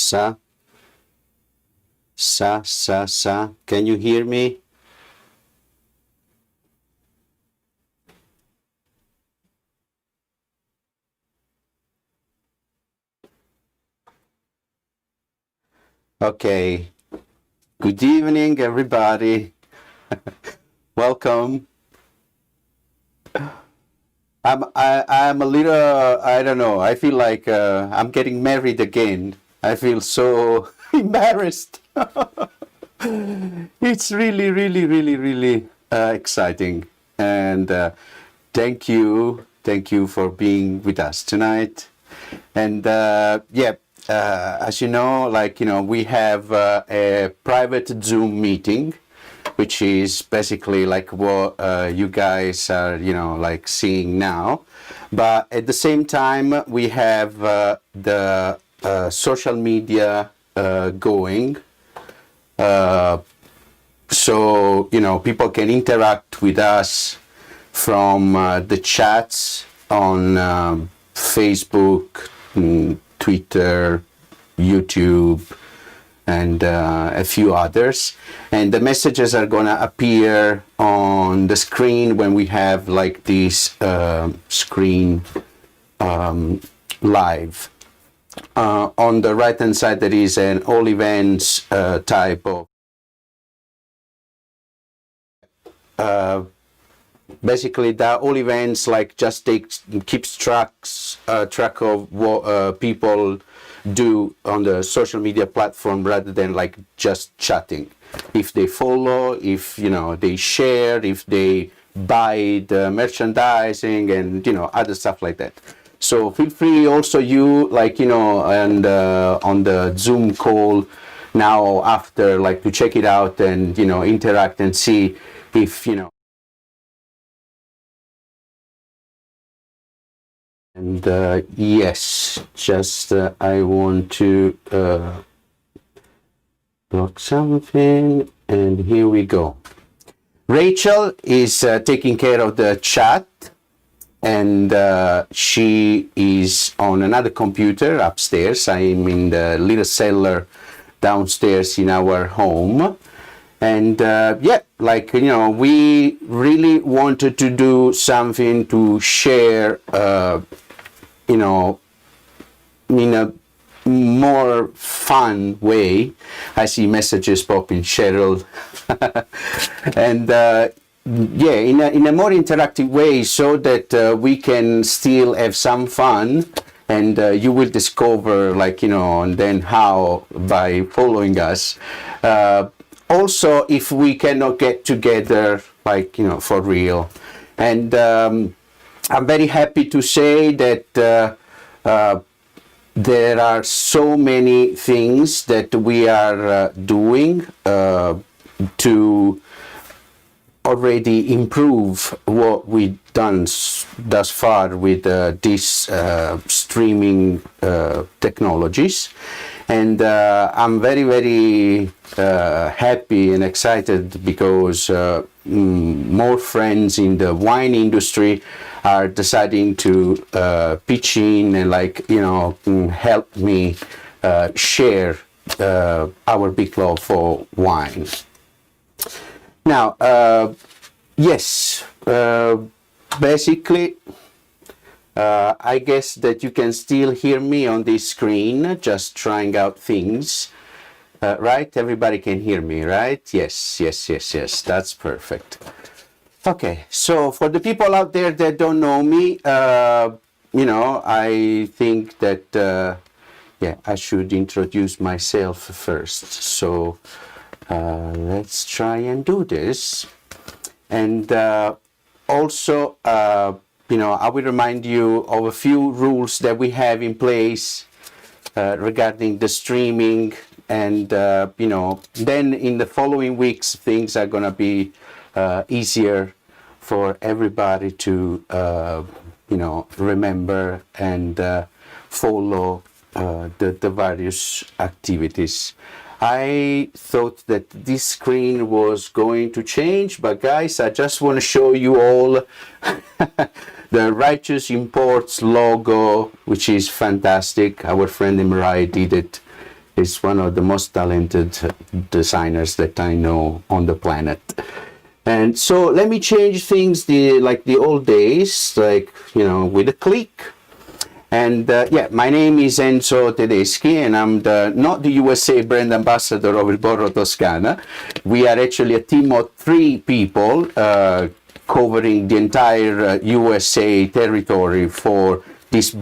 Sa, sa. Can you hear me? Okay. Good evening, everybody. Welcome. I'm a little, I don't know. I feel like I'm getting married again. I feel so embarrassed. It's really exciting. And thank you for being with us tonight. And as you know, we have a private Zoom meeting, which is basically like what you guys are, seeing now. But at the same time, we have the social media going. So, people can interact with us from the chats on Facebook, Twitter, YouTube, and a few others. And the messages are going to appear on the screen when we have like this screen live. On the right hand side, there is an all events type of basically that all events just keeps track of what people do on the social media platform rather than just chatting. If they follow, if they share, if they buy the merchandising and other stuff like that. So feel free also and on the Zoom call now after to check it out and interact and see if and yes, just I want to block something, and here we go. Rachel is taking care of the chat, and she is on another computer upstairs. I'm in the little cellar downstairs in our home. And we really wanted to do something to share, in a more fun way. I see messages popping, Cheryl. And in a more interactive way, so that we can still have some fun. And you will discover, and then how by following us. Also, if we cannot get together, for real. And I'm very happy to say that there are so many things that we are doing to already improve what we've done thus far with these streaming technologies. And I'm very happy and excited because more friends in the wine industry are deciding to pitch in and help me share our big love for wine. Now, yes, basically, I guess that you can still hear me on this screen, just trying out things, right? Everybody can hear me, right? Yes, that's perfect. Okay, so for the people out there that don't know me, I think that, I should introduce myself first. So let's try and do this. And also, I will remind you of a few rules that we have in place regarding the streaming. And, then in the following weeks, things are going to be easier for everybody to, remember and follow the various activities. I thought that this screen was going to change, but guys, I just want to show you all the Righteous Imports logo, which is fantastic. Our friend Emirai did it He's one of the most talented designers that I know on the planet. And so let me change things like the old days, like, you know, with a click. And yeah, my name is Enzo Tedeschi, and I'm not the USA brand ambassador of Il Borro Toscana. We are actually a team of 3 people covering the entire USA territory for this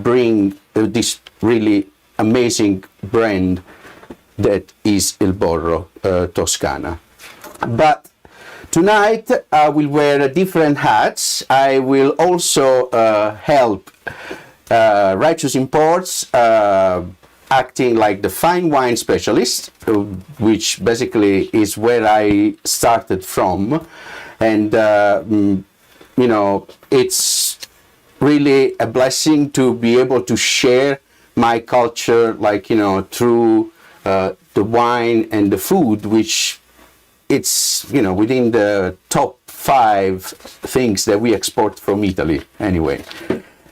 really amazing brand that is Il Borro Toscana. But tonight I will wear different hats. I will also help Righteous Imports, acting like the fine wine specialist, which basically is where I started from. And, you know, it's really a blessing to be able to share my culture, like, you know, through the wine and the food, which it's, you know, within the top 5 things that we export from Italy anyway.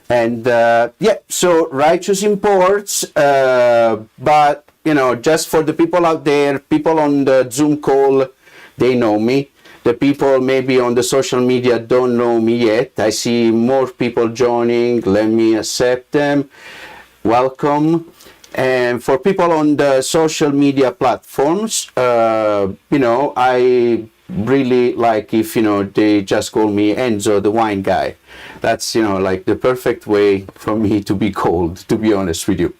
And yeah, so Righteous Imports, but, you know, just for the people out there, people on the Zoom call, they know me. The people maybe on the social media don't know me yet. I see more people joining. Let me accept them. Welcome. And for people on the social media platforms, you know, I really like if, you know, they just call me Enzo, the wine guy. That's, you know, like the perfect way for me to be called, to be honest with you.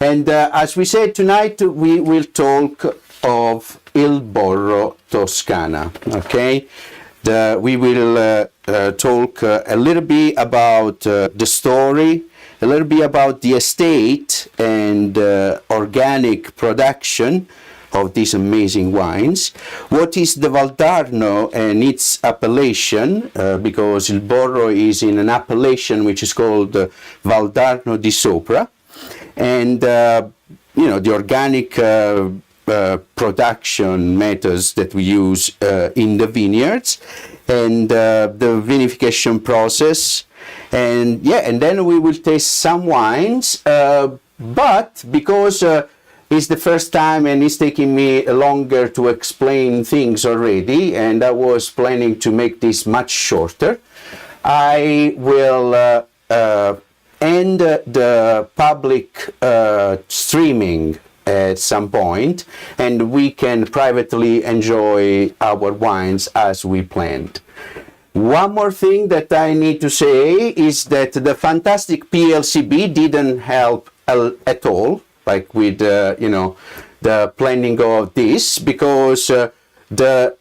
And as we said, tonight we will talk of Il Borro Toscana, okay? We will talk a little bit about the story, a little bit about the estate and organic production of these amazing wines. What is the Valdarno and its appellation, because Il Borro is in an appellation which is called Valdarno di Sopra, and you know, the organic production methods that we use in the vineyards, and the vinification process, and yeah, and then we will taste some wines, but because it's the first time and it's taking me longer to explain things already, and I was planning to make this much shorter, I will end the public streaming at some point, and we can privately enjoy our wines as we planned. One more thing that I need to say is that the fantastic PLCB didn't help at all, like with you know, the planning of this, because the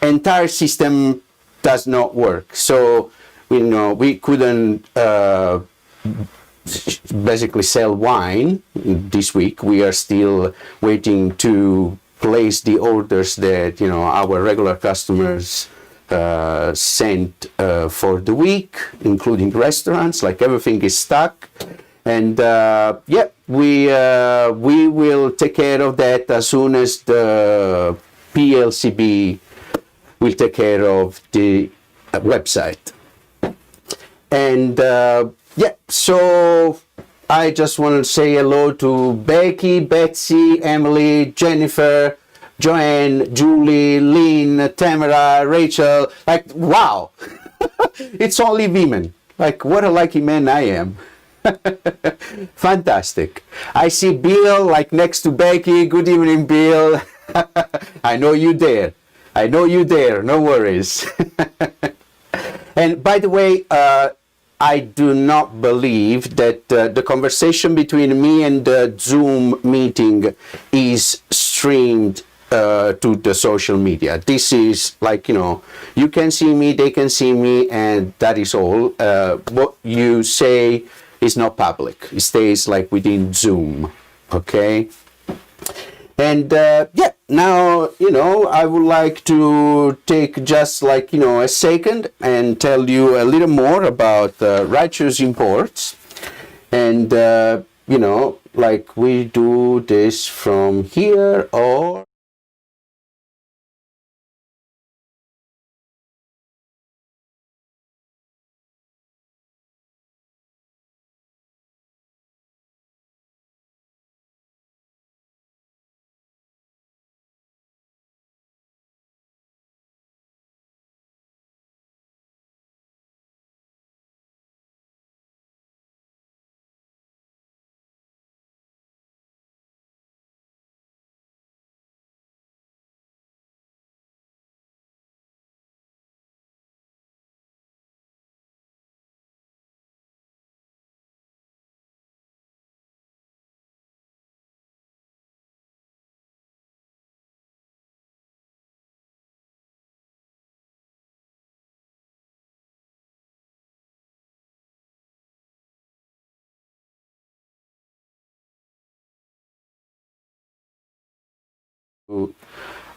entire system does not work. So, you know, we couldn't basically sell wine this week. We are still waiting to place the orders that, you know, our regular customers sent for the week, including restaurants. Like, everything is stuck. And yeah, we will take care of that as soon as the PLCB will take care of the website. And yeah, so I just want to say hello to Becky, Betsy, Emily, Jennifer, Joanne, Julie, Lynn, Tamara, Rachel. Like, wow, it's only women. Like, what a lucky man I am. Fantastic. I see Bill, like, next to Becky. Good evening, Bill. I know you there. I know you there. No worries. And by the way, I do not believe that the conversation between me and the Zoom meeting is streamed to the social media. This is like, you know, you can see me, they can see me, and that is all. What you say is not public. It stays like within Zoom, okay? And yeah, now, you know, I would like to take just like, you know, a second and tell you a little more about Righteous Imports. And, you know, like, we do this from here, or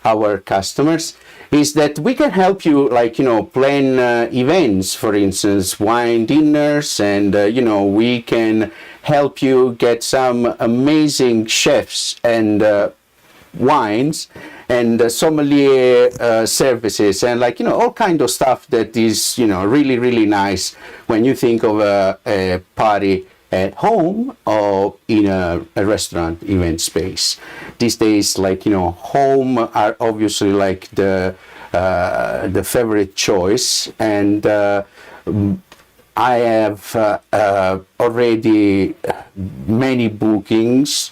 our customers is that we can help you, like, plan events, for instance, wine dinners, and, we can help you get some amazing chefs and wines and sommelier services, and, like, all kind of stuff that is, really, really nice when you think of a party at home or in a restaurant event space. These days, like, home are obviously like the favorite choice, and I have already many bookings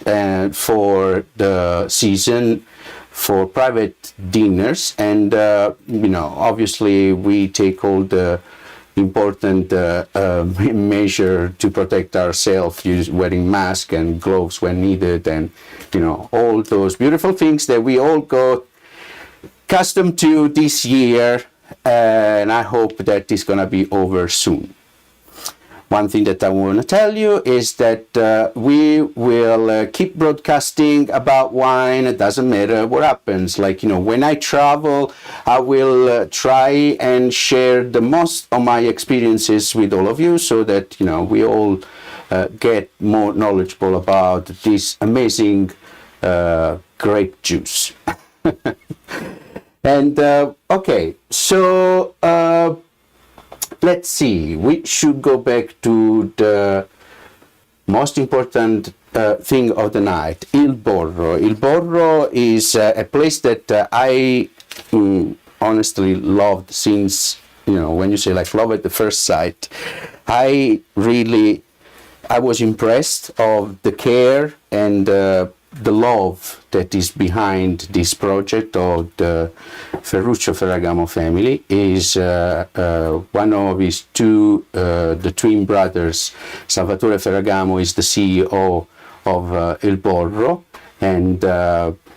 for the season for private dinners, and obviously we take all the important measure to protect ourselves, wearing masks and gloves when needed, and all those beautiful things that we all got accustomed to this year, and I hope that it's gonna be over soon. One thing that I want to tell you is that we will keep broadcasting about wine. It doesn't matter what happens. Like, when I travel, I will try and share the most of my experiences with all of you, so that, we all get more knowledgeable about this amazing grape juice. And, okay, so let's see, we should go back to the most important thing of the night, Il Borro. Il Borro is a place that I honestly loved since, when you say like love at the first sight, I was impressed of the care and the love that is behind this project of the Ferragamo family. Is one of his the twin brothers, Salvatore Ferragamo, is the CEO of Il Borro, and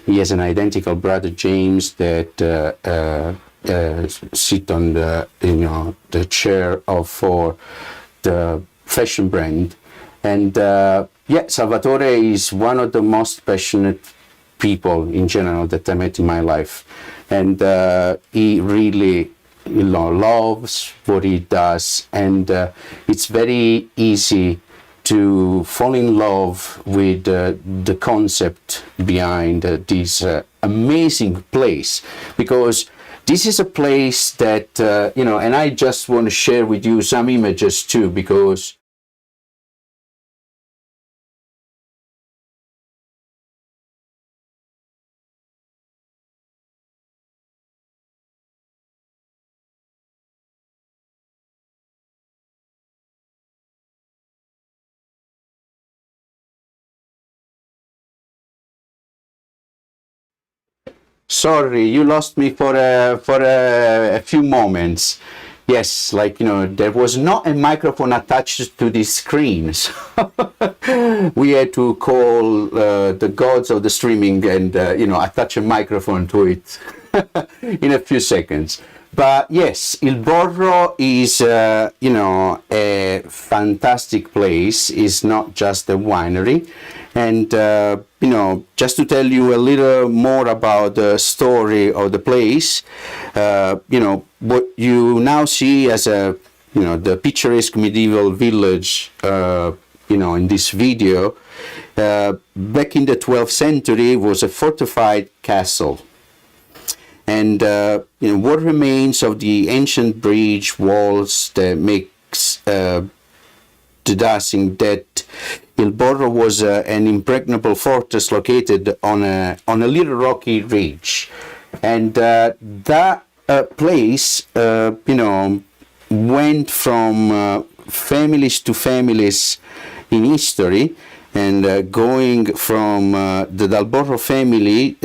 he has an identical brother, James, that sit on the chair for the fashion brand. And Salvatore is one of the most passionate people in general that I met in my life, and he really loves what he does, and it's very easy to fall in love with the concept behind this amazing place, because this is a place that and I just want to share with you some images too, because sorry, you lost me for a few moments. Yes, like, there was not a microphone attached to this screen, so we had to call the gods of the streaming and attach a microphone to it in a few seconds. But yes, Il Borro is a fantastic place. It's not just a winery. And just to tell you a little more about the story of the place, what you now see as the picturesque medieval village, in this video, back in the 12th century was a fortified castle. And what remains of the ancient bridge walls that makes deducing that Il Borro was an impregnable fortress located on a little rocky ridge, and that place, went from families to families in history, and going from the Dal Borro family,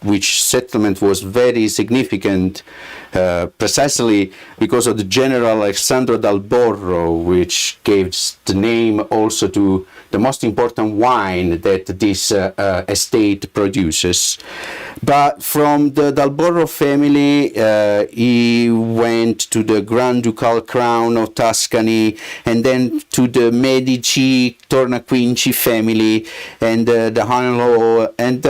which settlement was very significant, precisely because of the General Alessandro Dal Borro, which gave the name also to the most important wine that this estate produces. But from the Dal Borro family, he went to the Grand Ducal Crown of Tuscany, and then to the Medici Tornaquinci family, and the Hanlo, and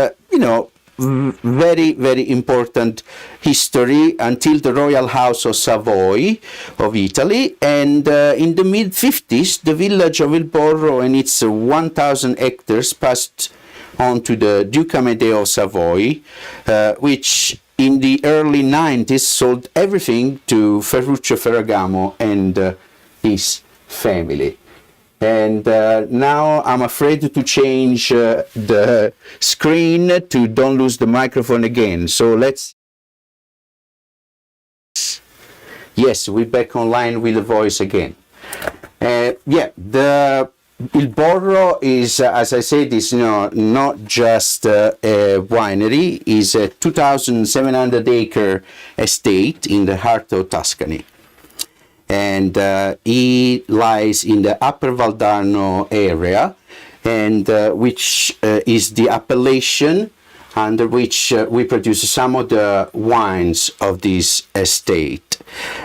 very, very important history until the Royal House of Savoy of Italy. And in the mid-50s, the village of Il Borro and its 1,000 hectares passed on to the Duke Amedeo of Savoy, which in the early 90s sold everything to Ferruccio Ferragamo and his family. And now I'm afraid to change the screen to don't lose the microphone again. So let's... Yes, we're back online with the voice again. The Il Borro is, as I said, is not just a winery. It's a 2,700 acre estate in the heart of Tuscany. And it lies in the Upper Valdarno area, and which is the appellation under which we produce some of the wines of this estate.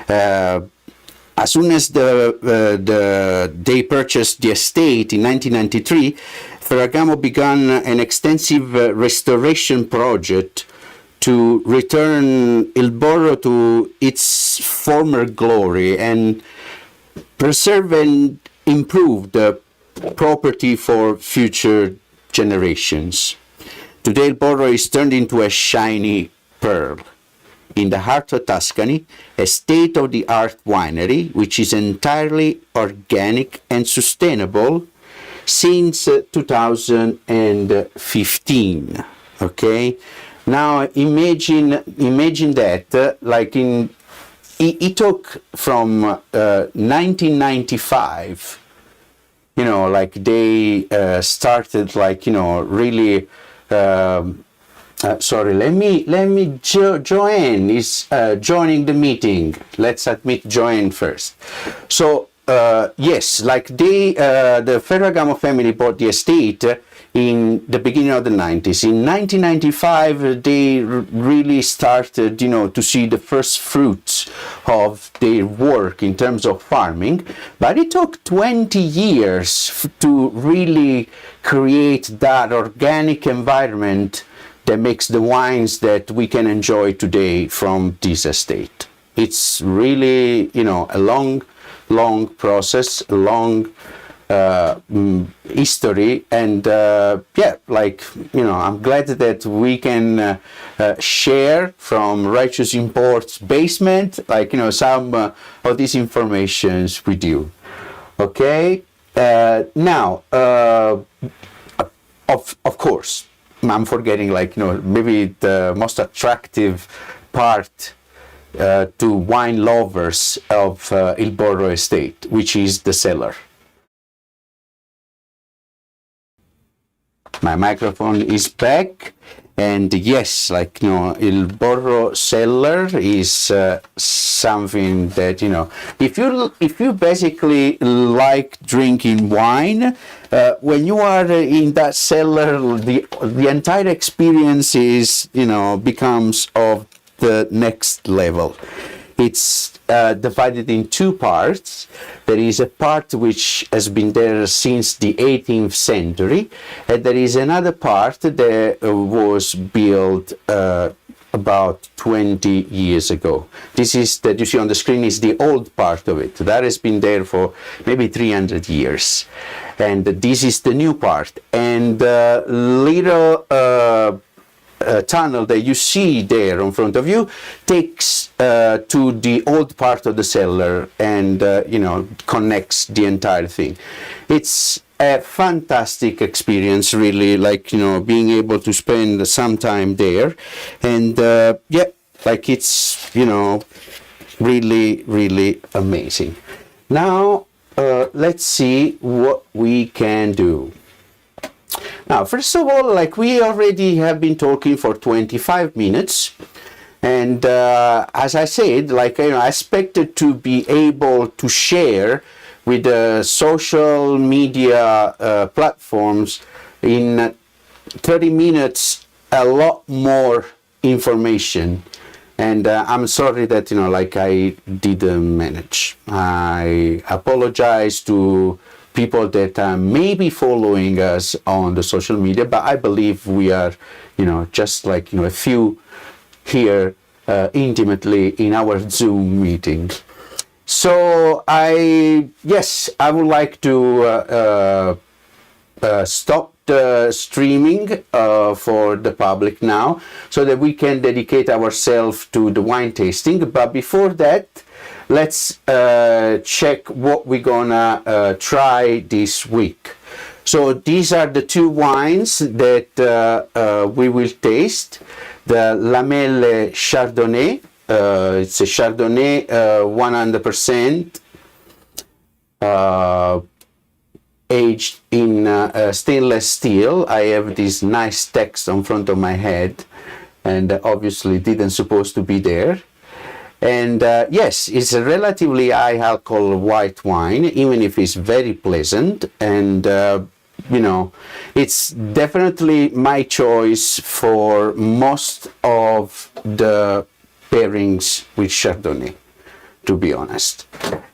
As soon as they purchased the estate in 1993, Ferragamo began an extensive restoration project to return Il Borro to its former glory and preserve and improve the property for future generations. Today, Il Borro is turned into a shiny pearl in the heart of Tuscany, a state-of-the-art winery which is entirely organic and sustainable since 2015. Okay. Now imagine that, like it took from 1995, like they started, like really. Sorry, let me Joanne is joining the meeting. Let's admit Joanne first. So yes, like the Ferragamo family bought the estate in the beginning of the 90s. In 1995, they really started, to see the first fruits of their work in terms of farming. But it took 20 years to really create that organic environment that makes the wines that we can enjoy today from this estate. It's really, a long process, a long history, and I'm glad that we can share from Righteous Imports basement, some of these informations with you. Okay, now, of course, I'm forgetting, maybe the most attractive part to wine lovers of Il Borro estate, which is the cellar. My microphone is back, and yes, Il Borro cellar is something that, if you basically like drinking wine, when you are in that cellar, the entire experience is, becomes of the next level. It's divided in two parts. There is a part which has been there since the 18th century, and there is another part that was built about 20 years ago. This is that you see on the screen is the old part of it. That has been there for maybe 300 years. And this is the new part. And little tunnel that you see there in front of you takes to the old part of the cellar and connects the entire thing. It's a fantastic experience, really, being able to spend some time there, and it's really amazing. Now let's see what we can do. Now, first of all, we already have been talking for 25 minutes, and as I said, I expected to be able to share with the social media platforms in 30 minutes a lot more information, and I'm sorry that I didn't manage. I apologize to people that may be following us on the social media, but I believe we are, just like, a few here intimately in our Zoom meeting. So I would like to stop the streaming for the public now, so that we can dedicate ourselves to the wine tasting. But before that, let's check what we're gonna try this week. So these are the two wines that we will taste. The Lamelle Chardonnay, it's a Chardonnay 100%, aged in stainless steel. I have this nice text on front of my head, and obviously didn't supposed to be there. And yes, it's a relatively high alcohol white wine, even if it's very pleasant. And it's definitely my choice for most of the pairings with Chardonnay, to be honest.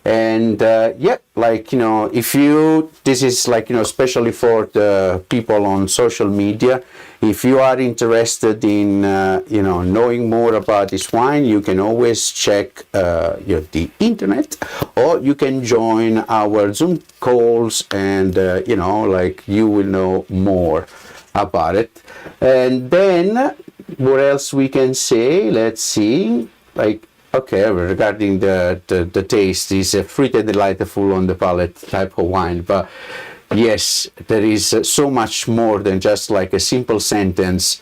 And this is especially for the people on social media, if you are interested in knowing more about this wine, you can always check the internet, or you can join our Zoom calls, and you will know more about it. And then what else we can say? Let's see. Okay, regarding the taste, is a fruity and delightful on the palate type of wine, but yes, there is so much more than just like a simple sentence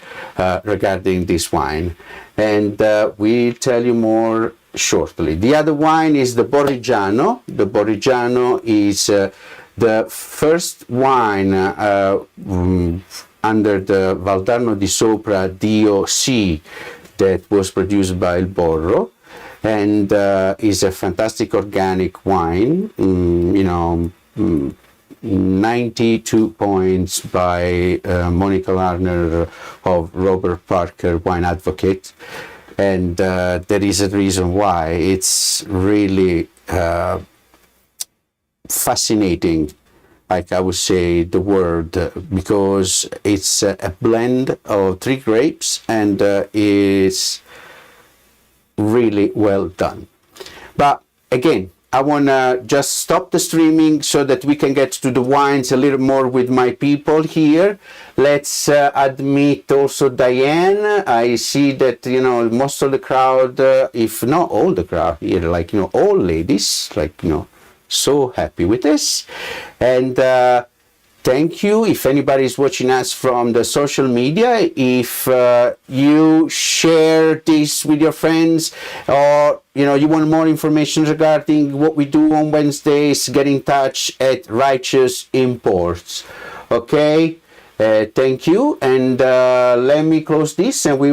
regarding this wine, and we'll tell you more shortly. The other wine is the Borrigiano. The Borrigiano is the first wine under the Valdarno di Sopra DOC that was produced by Il Borro, and is a fantastic organic wine. 92 points by Monica Larner of Robert Parker Wine Advocate, and there is a reason why. It's really fascinating, like I would say the word, because it's a blend of 3 grapes, and is really well done. But again, I want to just stop the streaming so that we can get to the wines a little more with my people here. Let's admit also Diane. I see that, most of the crowd, if not all the crowd here, all ladies, so happy with this. And thank you. If anybody is watching us from the social media, if you share this with your friends, or you want more information regarding what we do on Wednesdays, get in touch at Righteous Imports. Okay, thank you, and let me close this, and we will